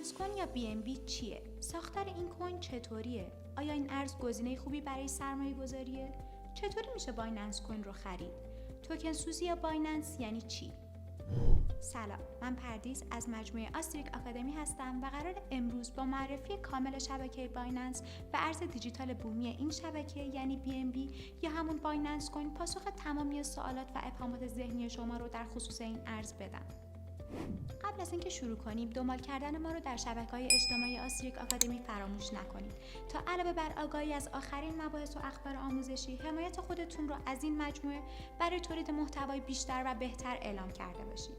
بایننس کوین یا BNB چیه؟ ساختار این کوین چطوریه؟ آیا این ارز گزینه خوبی برای سرمایه گذاریه؟ چطوری میشه بایننس کوین رو خرید؟ توکن سوزی یا بایننس یعنی چی؟ سلام، من پردیس از مجموعه آستریک آکادمی هستم و قرار امروز با معرفی کامل شبکه بایننس و ارز دیجیتال بومی این شبکه یعنی BNB یا همون بایننس کوین پاسخ تمامی سوالات و ابهامات ذهنی شما رو در خصوص این ارز بدم. قبل از اینکه شروع کنیم دنبال کردن ما رو در شبکه‌های اجتماعی آستریک آکادمی فراموش نکنید تا علاوه بر آگاهی از آخرین مباحث و اخبار آموزشی حمایت خودتون رو از این مجموعه برای تولید محتوای بیشتر و بهتر اعلام کرده باشید.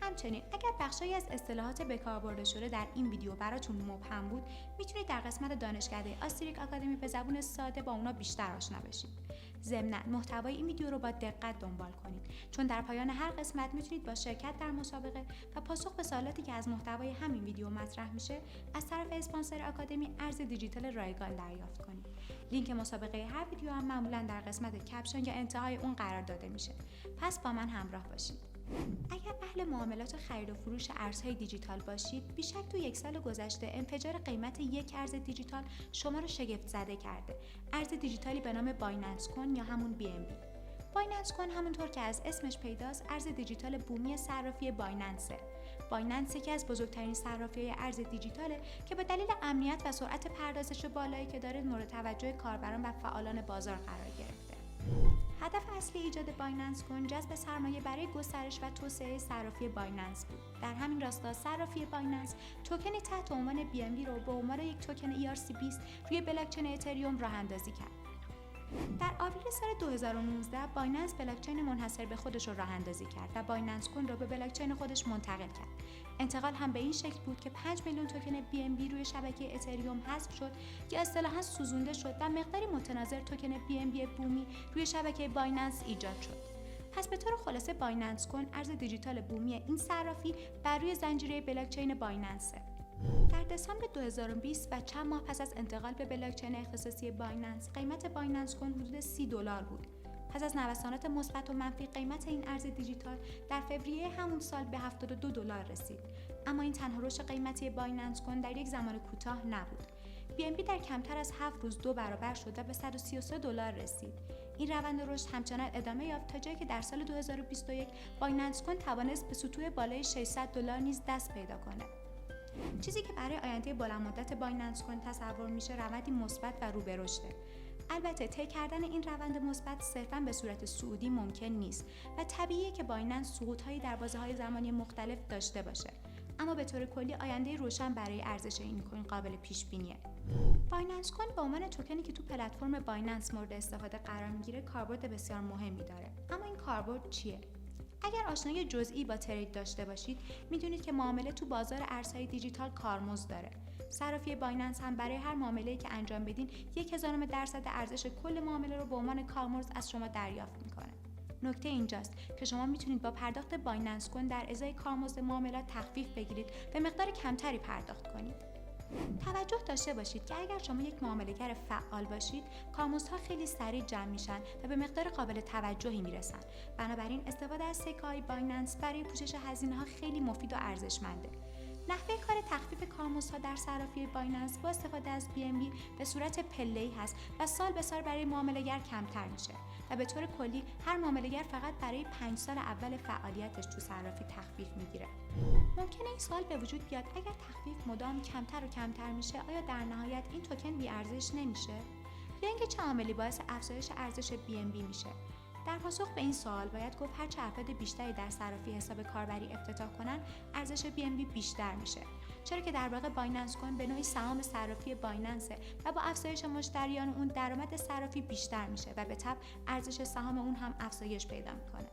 همچنین اگر بخشی از اصطلاحات به کار برده شده در این ویدیو براتون مبهم بود میتونید در قسمت دانشکده آستریک آکادمی به زبون ساده با اونا بیشتر آشنا بشید. ضمناً محتوای این ویدیو رو با دقت دنبال کنید چون در پایان هر قسمت میتونید با شرکت در مسابقه و پاسخ به سوالاتی که از محتوای همین ویدیو مطرح میشه از طرف اسپانسر آکادمی ارز دیجیتال رایگان دریافت کنید. لینک مسابقه هر ویدیو هم معمولاً در قسمت کپشن یا انتهای اون قرار داده میشه. پس با من همراه باشید. اگر اهل معاملات خرید و فروش ارزهای دیجیتال باشید، بیشک تو یک سال گذشته انفجار قیمت یک ارز دیجیتال شما رو شگفت زده کرده. ارز دیجیتالی به نام بایننس کوین یا همون BNB. بایننس کوین همونطور که از اسمش پیداست، ارز دیجیتال بومی صرافی بایننسه. بایننس یکی از بزرگترین صرافی‌های ارز دیجیتاله که به دلیل امنیت و سرعت پردازش بالایی که داره مورد توجه کاربران و فعالان بازار قرار گرفته. هدف اصلی ایجاد بایننس کوین جذب سرمایه برای گسترش و توسعه صرافی بایننس بود. در همین راستا صرافی بایننس توکنی تحت عنوان BNB رو به عنوان یک توکن ERC20 روی بلاکچین اتریوم راه اندازی کرد. در آوریل سال 2019 بایننس بلاکچین منحصر به خودش رو راه اندازی کرد و بایننس کوین رو به بلاکچین خودش منتقل کرد. انتقال هم به این شکل بود که 5 میلیون توکن BNB روی شبکه اتریوم حذف شد که اصطلاحاً سوزونده شد و مقداری متناظر توکن BNB بومی روی شبکه بایننس ایجاد شد. پس به طور خلاصه بایننس کوین ارز دیجیتال بومی این صرافی بر روی زنجیره بلاکچین بایننسه. در دسامبر 2020 و چند ماه پس از انتقال به بلاکچین اختصاصی بایننس، قیمت بایننس کوین حدود $30 بود. پس از نوسانات مثبت و منفی قیمت این ارز دیجیتال در فوریه همون سال به $72 رسید. اما این تنها رشد قیمتی بایننس کوین در یک زمان کوتاه نبود. BNB در کمتر از 7 روز 2 برابر شد و به $133 رسید. این روند رشد همچنان ادامه یافت تا جایی که در سال 2021 بایننس کوین توانست به سطوح بالای $600 نیز دست پیدا کنه. چیزی که برای آینده بلند مدت بایننس کوین تصور میشه روندی مثبت و رو به رشده. البته طی کردن این روند مثبت صرفاً به صورت صعودی ممکن نیست و طبیعیه که بایننس سقوط‌هایی در بازه‌های زمانی مختلف داشته باشه. اما به طور کلی آینده روشن برای ارزش این کوین قابل پیش بینیه. بایننس کوین به عنوان توکنی که تو پلتفرم بایننس مورد استفاده قرار میگیره کاربرد بسیار مهمی داره. اما این کاربرد چیه؟ اگر آشنایی جزئی با ترید داشته باشید میدونید که معامله تو بازار ارزهای دیجیتال کارمزد داره. صرافی بایننس هم برای هر معامله‌ای که انجام بدین 0.1% ارزش کل معامله رو به عنوان کارمزد از شما دریافت میکنه. نکته اینجاست که شما میتونید با پرداخت بایننس کوین در ازای کارمزد معاملات تخفیف بگیرید و مقدار کمتری پرداخت کنید. توجه داشته باشید که اگر شما یک معامله‌گر فعال باشید، کارمزدها خیلی سریع جمع میشن و به مقدار قابل توجهی میرسن. بنابراین استفاده از سکه‌های بایننس برای پوشش هزینه‌ها خیلی مفید و ارزشمنده. نحوه کار تخفیف کارمزدها در صرافی بایننس با استفاده از BNB به صورت پله‌ای هست و سال به سال برای معامله‌گر کمتر میشه و به طور کلی هر معامله‌گر فقط برای 5 سال اول فعالیتش تو صرافی تخفیف میگیره. ممکنه این سوال به وجود بیاد اگر تخفیف مدام کمتر و کمتر میشه آیا در نهایت این توکن بی ارزش نمیشه؟ یا اینکه چه عاملی باعث افزایش ارزش BNB میشه؟ در پاسخ به این سوال باید گفت هرچه افراد بیشتری در صرافی حساب کاربری افتتاح کنن ارزش BNB بیشتر میشه، چرا که در واقع بایننس کوین به نوعی سهام صرافی بایننسه و با افزایش مشتریان اون درآمد صرافی بیشتر میشه و به تبع ارزش سهام اون هم افزایش پیدا میکنه.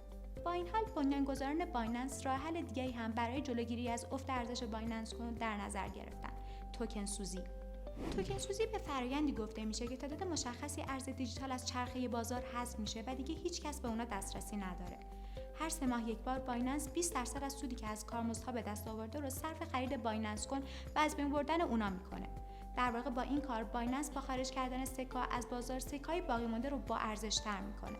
با این حال بنیانگذاران بایننس راه حل دیگه‌ای هم برای جلوگیری از افت ارزش بایننس کوین در نظر گرفتن: توکن سوزی. توکن سوزی به فرآیندی گفته میشه که تعداد مشخصی ارز دیجیتال از چرخه بازار حذف میشه و دیگه هیچ کس به اونا دسترسی نداره. هر 3 ماه یک بار بایننس 20% از سودی که از کارمزدها به دست آورده رو صرف خرید بایننس کوین و از بین بردن اونا میکنه. در واقع با این کار بایننس با خارج کردن سکه‌ها از بازار سکه‌های باقی مونده رو با ارزش‌تر میکنه.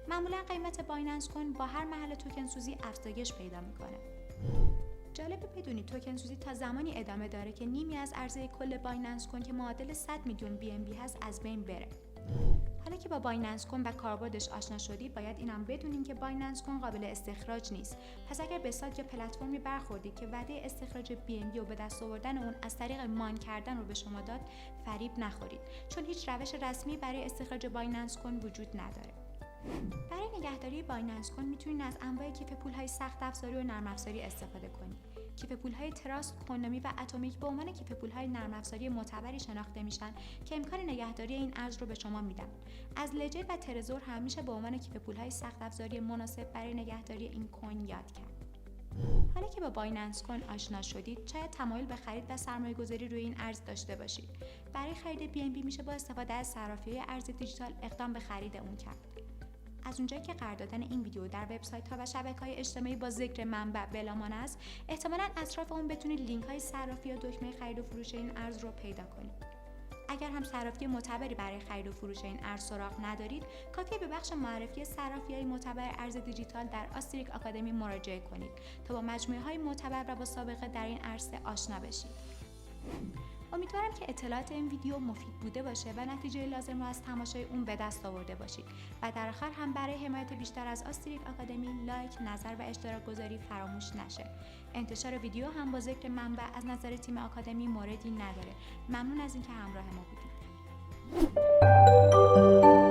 معمولا قیمت بایننس کوین با هر مرحله توکن سوزی افزایش پیدا میکنه. جالبه بدونید توکن سوزی تا زمانی ادامه داره که نیمی از عرضه کل بایننس کوین که معادل 100 میلیون BNB هست از بین بره. حالا که با بایننس کوین و کاربردش آشنا شدید، باید اینم بدونین که بایننس کوین قابل استخراج نیست. پس اگر به سایت یا پلتفرمی برخوردید که وعده استخراج BNB و به دست آوردن اون از طریق ماین کردن رو به شما داد، فریب نخورید، چون هیچ روش رسمی برای استخراج بایننس کوین وجود نداره. برای نگهداری بایننس کوین میتونید از انواع کیف پول‌های سخت افزاری و نرم افزاری استفاده کنید. کیف پول‌های تراست، کوندومی و اتمیک به عنوان کیف پول‌های نرم افزاری معتبری شناخته میشن که امکان نگهداری این ارز رو به شما میدن. از لجر و ترزور هم میشه به عنوان کیف پول‌های سخت افزاری مناسب برای نگهداری این کوین یاد کرد. حالا که با بایننس کوین آشنا شدید، شاید تمایل به خرید و سرمایه‌گذاری روی این ارز داشته باشید. برای خرید BNB میشه با استفاده از صرافی‌های ارز دیجیتال اقدام به خرید اون کرد. از اونجایی که قرار دادن این ویدیو در وبسایت‌ها و شبکه‌های اجتماعی با ذکر منبع بلامان است، احتمالاً اطراف اون بتونید لینک‌های صرافی یا دکمه خرید و فروش این ارز رو پیدا کنید. اگر هم صرافی معتبری برای خرید و فروش این ارز سراغ ندارید، کافیه به بخش معرفی صرافی‌های معتبر ارز دیجیتال در آستریک آکادمی مراجعه کنید تا با مجموعه‌های معتبر و با سابقه در این عرصه آشنا بشید. امیدوارم که اطلاعات این ویدیو مفید بوده باشه و نتیجه لازم رو از تماشای اون به دست آورده باشید و در آخر هم برای حمایت بیشتر از آستریک آکادمی لایک، نظر و اشتراک گذاری فراموش نشه. انتشار ویدیو هم با ذکر منبع از نظر تیم آکادمی موردی نداره. ممنون از اینکه همراه ما بودید.